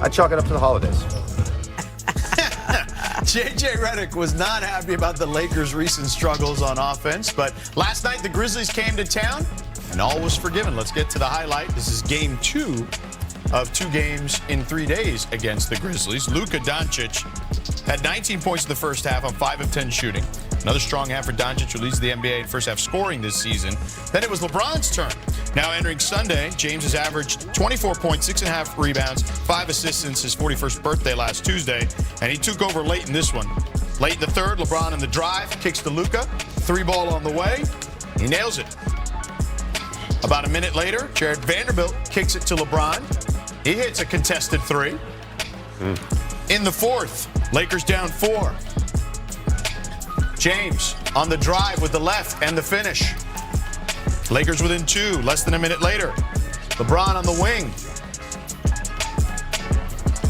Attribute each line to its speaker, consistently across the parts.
Speaker 1: I chalk it up to the holidays.
Speaker 2: JJ Redick was not happy about the Lakers' recent struggles on offense, but last night the Grizzlies came to town and all was forgiven. Let's get to the highlight. This is game 2 of 2 games in 3 days against the Grizzlies. Luka Doncic had 19 points in the first half on 5 of 10 shooting. Another strong half for Doncic, who leads the NBA in first half scoring this season. Then it was LeBron's turn. Now entering Sunday, James has averaged 24 points, 6.5 rebounds, 5 assists since his 41st birthday last Tuesday, and he took over late in this one. Late in the third, LeBron in the drive, kicks to Luka, 3-ball on the way. He nails it. About a minute later, Jared Vanderbilt kicks it to LeBron. He hits a contested 3. In the fourth, Lakers down 4. James on the drive with the left and the finish. Lakers within 2, less than a minute later. LeBron on the wing.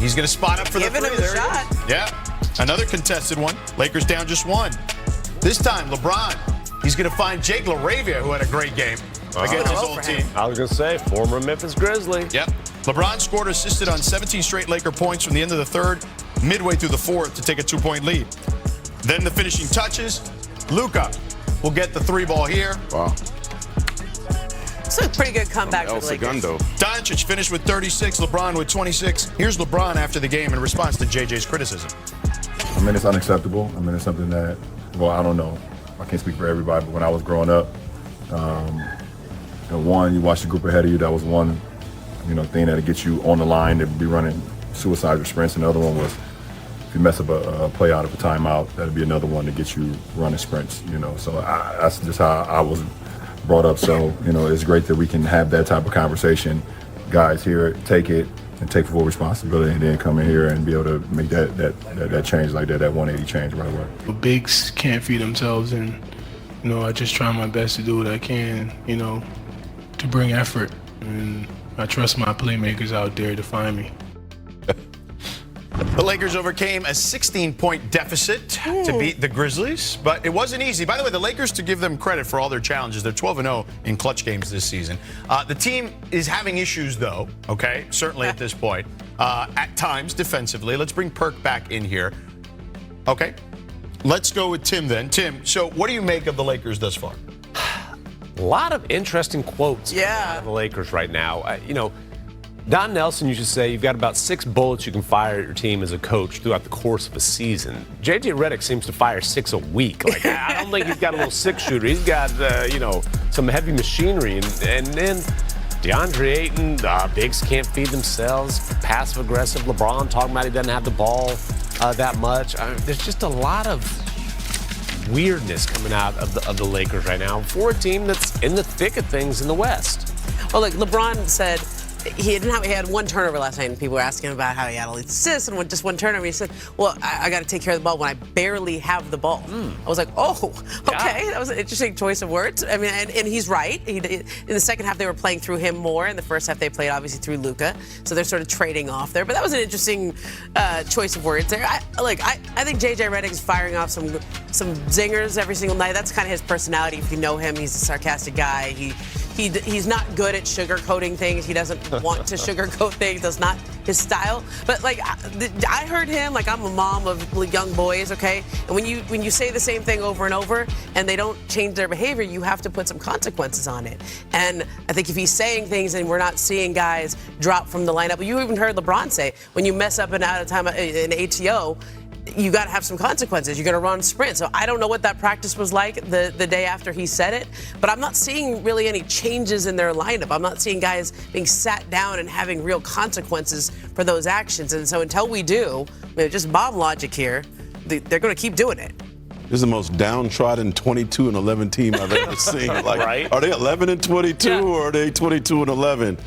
Speaker 2: He's going to spot up for the 3.
Speaker 3: Giving him a shot.
Speaker 2: Yeah, another contested one. Lakers down just 1. This time, LeBron, he's going to find Jake LaRavia, who had a great game against his old team.
Speaker 4: I was going to say, former Memphis Grizzly.
Speaker 2: Yep. LeBron scored or assisted on 17 straight Laker points from the end of the third, midway through the fourth to take a 2-point lead. Then the finishing touches. Luka will get the 3-ball here.
Speaker 5: Wow.
Speaker 3: It's a pretty good comeback for the Lakers.
Speaker 5: Segundo.
Speaker 2: Doncic finished with 36, LeBron with 26. Here's LeBron after the game in response to JJ's criticism.
Speaker 6: I mean, it's unacceptable. I mean, it's something that, well, I don't know. I can't speak for everybody, but when I was growing up, one, you watched the group ahead of you. That was one, thing that'd get you on the line to be running suicide or sprints. And the other one was, if you mess up a play out of a timeout, that'd be another one to get you running sprints, So that's just how I was brought up. So, it's great that we can have that type of conversation. Guys here, take it and take full responsibility, and then come in here and be able to make that change like that 180 change right away.
Speaker 7: Bigs can't feed themselves, and, I just try my best to do what I can, to bring effort. And I trust my playmakers out there to find me.
Speaker 2: The Lakers overcame a 16-point deficit to beat the Grizzlies, but it wasn't easy. By the way, the Lakers, to give them credit for all their challenges, they're 12-0 in clutch games this season. The team is having issues, though, okay, certainly at this point, at times defensively. Let's bring Perk back in here. Okay, let's go with Tim then. Tim, so what do you make of the Lakers thus far?
Speaker 4: A lot of interesting quotes out of the Lakers right now. Don Nelson used to say you've got about 6 bullets you can fire at your team as a coach throughout the course of a season. JJ Redick seems to fire 6 a week. Like, I don't think he's got a little 6-shooter. He's got, some heavy machinery. And then DeAndre Ayton, bigs can't feed themselves. Passive-aggressive LeBron talking about he doesn't have the ball that much. There's just a lot of weirdness coming out of the Lakers right now for a team that's in the thick of things in the West.
Speaker 3: Well, look, LeBron said he had 1 turnover last night, and people were asking about how he had all these assists and just 1 turnover. He said, well, I got to take care of the ball when I barely have the ball. I was like, oh, okay. That was an interesting choice of words. I mean, and he's right. In the second half, they were playing through him more. In the first half, they played, obviously, through Luka. So they're sort of trading off there. But that was an interesting choice of words there. I think J.J. Redick is firing off some zingers every single night. That's kind of his personality. If you know him, he's a sarcastic guy. He's not good at sugarcoating things. He doesn't want to sugarcoat things. That's not his style. But I heard him. I'm a mom of young boys. Okay, and when you say the same thing over and over, and they don't change their behavior, you have to put some consequences on it. And I think if he's saying things and we're not seeing guys drop from the lineup, you even heard LeBron say when you mess up an out of time in ATO, you got to have some consequences. You're going to run sprint. So I don't know what that practice was like the day after he said it, but I'm not seeing really any changes in their lineup. I'm not seeing guys being sat down and having real consequences for those actions. And so until we do, just bomb logic here, they're going to keep doing it.
Speaker 5: This is the most downtrodden 22-11 team I've ever seen.
Speaker 4: Right?
Speaker 5: Are they 11-22 or are they 22-11?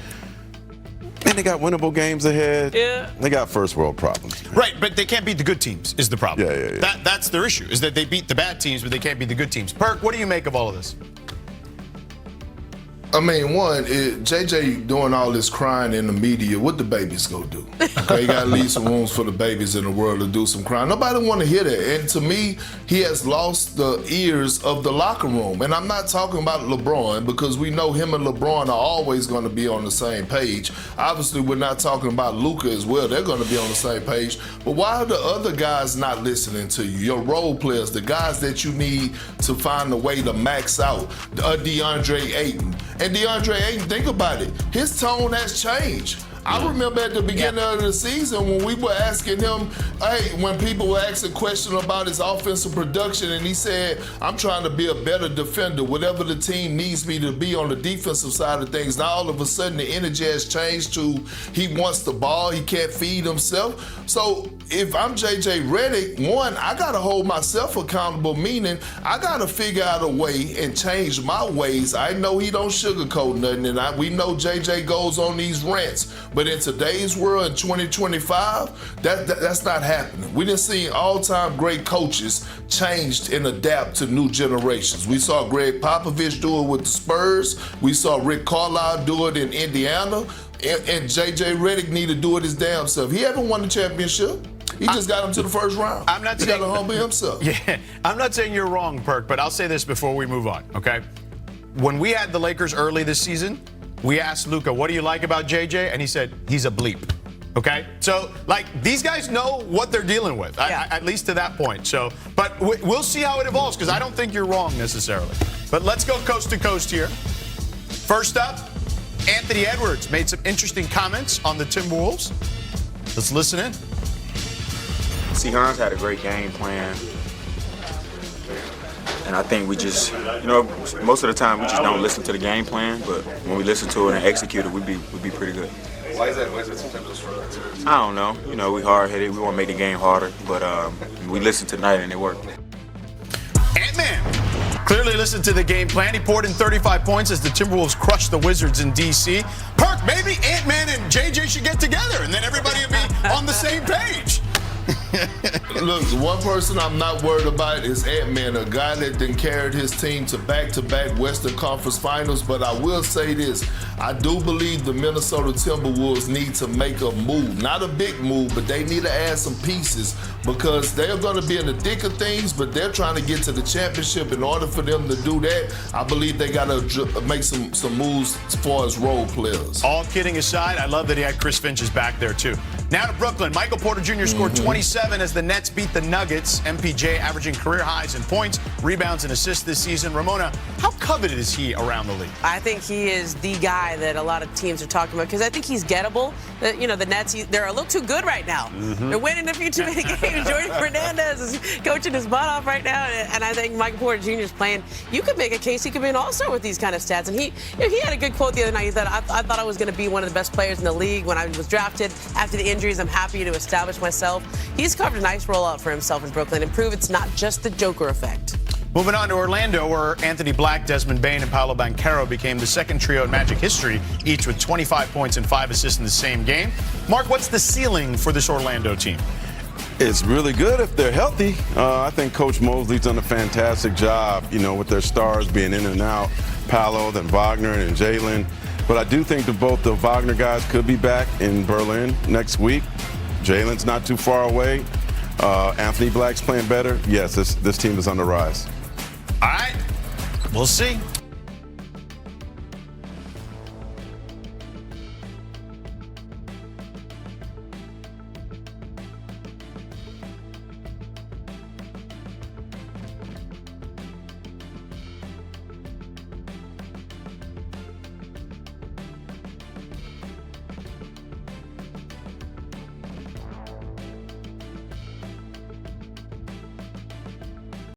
Speaker 5: And they got winnable games ahead.
Speaker 4: Yeah.
Speaker 5: They got first world problems.
Speaker 2: Right, but they can't beat the good teams is the problem.
Speaker 5: Yeah.
Speaker 2: That's their issue, is that they beat the bad teams, but they can't beat the good teams. Perk, what do you make of all of this?
Speaker 1: I mean, JJ doing all this crying in the media, what the babies go do? Okay, you got to leave some rooms for the babies in the world to do some crying. Nobody want to hear that. And to me, he has lost the ears of the locker room. And I'm not talking about LeBron, because we know him and LeBron are always going to be on the same page. Obviously, we're not talking about Luka as well. They're going to be on the same page. But why are the other guys not listening to you? Your role players, the guys that you need to find a way to max out, DeAndre Ayton. And DeAndre Ayton, think about it, his tone has changed. I remember at the beginning of the season when we were asking him, hey, when people were asking questions about his offensive production, and he said, I'm trying to be a better defender, whatever the team needs me to be on the defensive side of things. Now all of a sudden the energy has changed to he wants the ball, he can't feed himself. So if I'm JJ Redick, one, I gotta hold myself accountable, meaning I gotta figure out a way and change my ways. I know he don't sugarcoat nothing, and we know JJ goes on these rants. But in today's world, in 2025, that's not happening. We done seen all-time great coaches changed and adapt to new generations. We saw Greg Popovich do it with the Spurs. We saw Rick Carlisle do it in Indiana. And JJ Redick need to do it his damn self. He haven't won the championship. He just got him to the first round.
Speaker 2: I'm not
Speaker 1: saying, got to humble himself.
Speaker 2: Yeah, I'm not saying you're wrong, Perk, but I'll say this before we move on, okay? When we had the Lakers early this season, we asked Luka, what do you like about JJ? And he said, he's a bleep. Okay? So, like, these guys know what they're dealing with, at least to that point. So, but we'll see how it evolves, because I don't think you're wrong necessarily. But let's go coast to coast here. First up, Anthony Edwards made some interesting comments on the Timberwolves. Let's listen in.
Speaker 8: Hans had a great game plan. And I think we just, most of the time we just don't listen to the game plan, but when we listen to it and execute it, we'd be pretty good.
Speaker 9: Why is that? Why is it sometimes so hard?
Speaker 8: I don't know. We hard-headed. We want to make the game harder, but we listened tonight and it worked.
Speaker 2: Ant-Man clearly listened to the game plan. He poured in 35 points as the Timberwolves crushed the Wizards in D.C. Perk, maybe Ant-Man and JJ should get together, and then everybody will be on the same page.
Speaker 1: Look, one person I'm not worried about is Ant-Man, a guy that then carried his team to back-to-back Western Conference Finals. But I will say this, I do believe the Minnesota Timberwolves need to make a move. Not a big move, but they need to add some pieces, because they're going to be in the thick of things, but they're trying to get to the championship. In order for them to do that, I believe they got to make some moves as far as role players.
Speaker 2: All kidding aside, I love that he had Chris Finch's back there, too. Now to Brooklyn. Michael Porter Jr. scored 27 as the Nets beat the Nuggets. MPJ averaging career highs in points, rebounds, and assists this season. Ramona, how coveted is he around the league?
Speaker 3: I think he is the guy that a lot of teams are talking about, because I think he's gettable. The Nets, they're a little too good right now. They're winning a few too many games. Jordan Fernandez is coaching his butt off right now, and I think Michael Porter Jr. is playing. You could make a case he could be an all-star with these kind of stats. And he had a good quote the other night. He said, I thought I was going to be one of the best players in the league when I was drafted. After the injuries, I'm happy to establish myself. He's carved a nice rollout for himself in Brooklyn and prove it's not just the Joker effect.
Speaker 2: Moving on to Orlando, where Anthony Black, Desmond Bane, and Paolo Banchero became the second trio in Magic history, each with 25 points and 5 assists in the same game. Mark, what's the ceiling for this Orlando team?
Speaker 5: It's really good if they're healthy. I think Coach Mosley's done a fantastic job, with their stars being in and out, Paolo, then Wagner, and Jalen. But I do think that both the Wagner guys could be back in Berlin next week. Jalen's not too far away. Anthony Black's playing better. Yes, this team is on the rise.
Speaker 2: All right, we'll see.